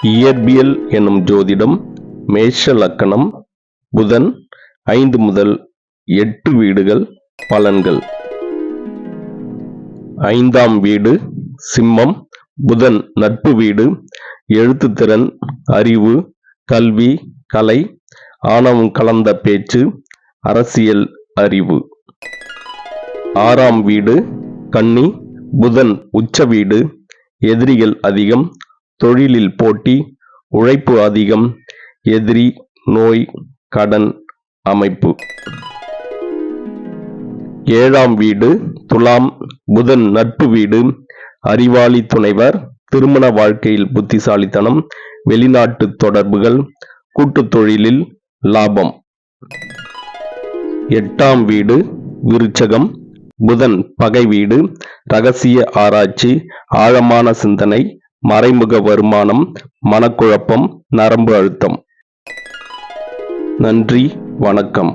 இயற்பியல் எனும் ஜோதிடம் மேஷ லக்கணம் புதன் 5 முதல் 8 வீடுகள் பலன்கள். 5ஆம் வீடு சிம்மம். புதன் நட்பு வீடு. எழுத்துத்திறன், அறிவு, கல்வி, கலை, ஆணவம் கலந்த பேச்சு, அரசியல் அறிவு. 6ஆம் வீடு கன்னி. புதன் உச்ச வீடு. எதிரிகள் அதிகம், தொழிலில் போட்டி, உழைப்பு அதிகம், எதிரி, நோய், கடன் அமைப்பு. 7ஆம் வீடு துலாம். புதன் நட்பு வீடு. அறிவாளி துணைவர், திருமண வாழ்க்கையில் புத்திசாலித்தனம், வெளிநாட்டு தொடர்புகள், கூட்டுத் தொழிலில் லாபம். 8ஆம் வீடு விருச்சகம். புதன் பகை வீடு. ரகசிய ஆராய்ச்சி, ஆழமான சிந்தனை, மறைமுக வருமானம், மனக்குழப்பம், நரம்பு அழுத்தம். நன்றி, வணக்கம்.